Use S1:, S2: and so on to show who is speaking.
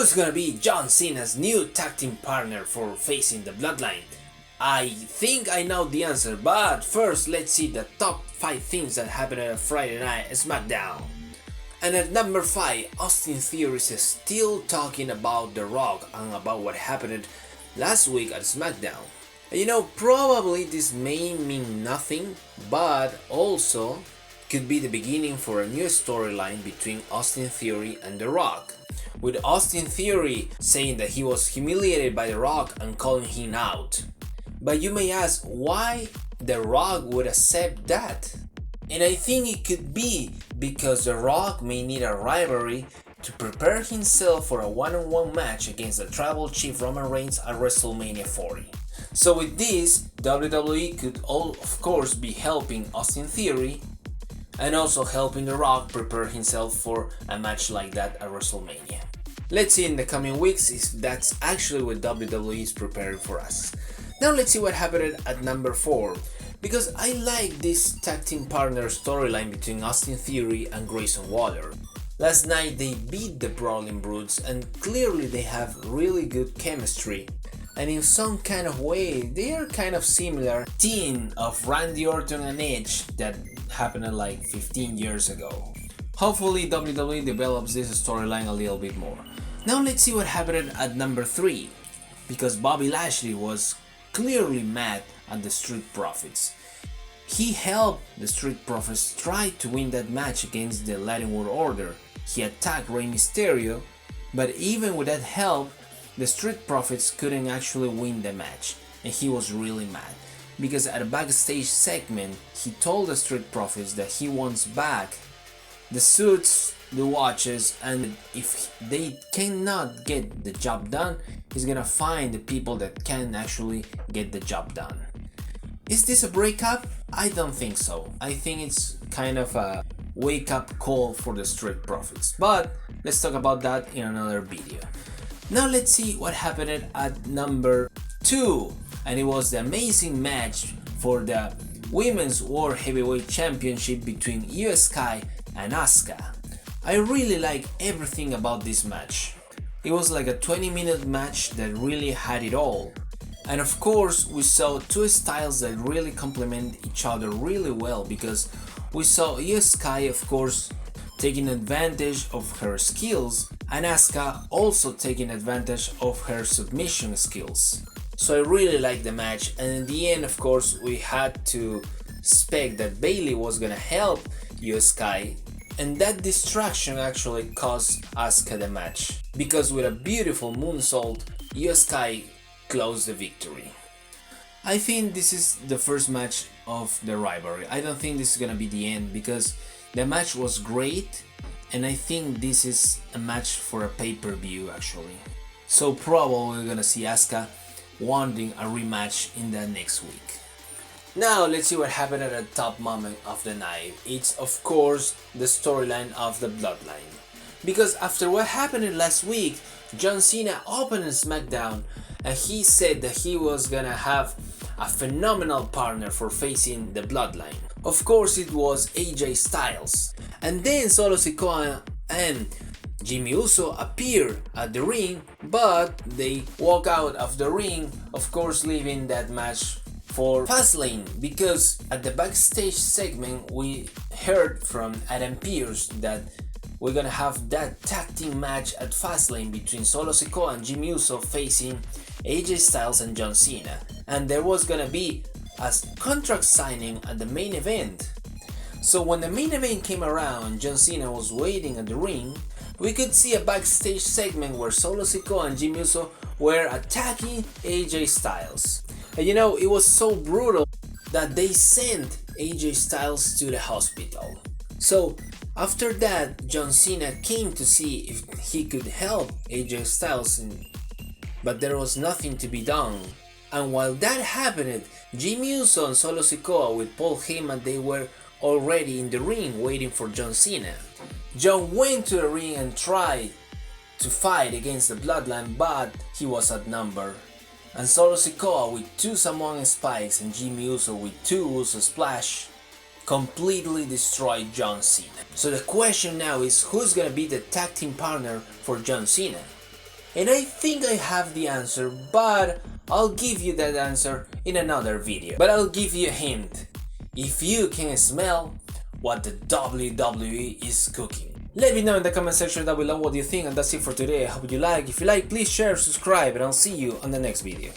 S1: Who's gonna be John Cena's new tag team partner for facing the Bloodline? I think I know the answer, but first let's see the top 5 things that happened at Friday Night Smackdown. And at number 5, Austin Theory is still talking about The Rock and about what happened last week at Smackdown. Probably this may mean nothing, but also could be the beginning for a new storyline between Austin Theory and The Rock, with Austin Theory saying that he was humiliated by The Rock and calling him out. But you may ask why The Rock would accept that. And I think it could be because The Rock may need a rivalry to prepare himself for a one-on-one match against the Tribal Chief Roman Reigns at WrestleMania 40. So with this, WWE could of course be helping Austin Theory and also helping The Rock prepare himself for a match like that at WrestleMania. Let's see in the coming weeks if that's actually what WWE is preparing for us. Now let's see what happened at number 4, because I like this tag team partner storyline between Austin Theory and Grayson Waller. Last night they beat the Brawling Brutes and clearly they have really good chemistry. And in some kind of way, they are kind of similar team of Randy Orton and Edge that happened like 15 years ago. Hopefully WWE develops this storyline a little bit more. Now let's see what happened at number 3, because Bobby Lashley was clearly mad at the Street Profits. He helped the Street Profits try to win that match against the Latin World Order. He attacked Rey Mysterio, but even with that help, the Street Profits couldn't actually win the match, and he was really mad because at a backstage segment he told the Street Profits that he wants back the suits, the watches, and if they cannot get the job done, he's gonna find the people that can actually get the job done. Is this a breakup? I don't think so. I think it's kind of a wake-up call for the Street Profits, but let's talk about that in another video. Now let's see what happened at number 2, and it was the amazing match for the Women's World Heavyweight Championship between Iyo Sky and Asuka. I really like everything about this match. It was like a 20-minute match that really had it all. And of course we saw two styles that really complement each other really well, because we saw Iyo Sky of course taking advantage of her skills and Asuka also taking advantage of her submission skills. So I really liked the match, and in the end of course we had to expect that Bayley was gonna help Iyo Sky, and that distraction actually cost Asuka the match, because with a beautiful moonsault Iyo Sky closed the victory. I think this is the first match of the rivalry. I don't think this is gonna be the end, because the match was great and I think this is a match for a pay-per-view actually. So probably we're gonna see Asuka wanting a rematch in the next week. Now let's see what happened at the top moment of the night. It's of course the storyline of the Bloodline. Because after what happened last week, John Cena opened SmackDown and he said that he was gonna have a phenomenal partner for facing the Bloodline. Of course it was AJ Styles. And then Solo Sikoa and Jimmy Uso appear at the ring, but they walk out of the ring, of course leaving that match for Fastlane, because at the backstage segment we heard from Adam Pearce that we're gonna have that tag team match at Fastlane between Solo Sikoa and Jimmy Uso facing AJ Styles and John Cena, and there was gonna be a contract signing at the main event. So when the main event came around, John Cena was waiting at the ring, we could see a backstage segment where Solo Sikoa and Jimmy Uso were attacking AJ Styles. And it was so brutal that they sent AJ Styles to the hospital. So after that, John Cena came to see if he could help AJ Styles, but there was nothing to be done. And while that happened, Jimmy Uso and Solo Sikoa with Paul Heyman, they were already in the ring waiting for John Cena. John went to the ring and tried to fight against the Bloodline, but he was outnumbered. And Solo Sikoa with 2 Samoan spikes and Jimmy Uso with 2 Uso splash completely destroyed John Cena. So the question now is, who's gonna be the tag team partner for John Cena? And I think I have the answer, but I'll give you that answer in another video. But I'll give you a hint. If you can smell what the WWE is cooking. Let me know in the comment section down below what you think, and that's it for today. I hope you like. If you like, please share, subscribe, and I'll see you on the next video.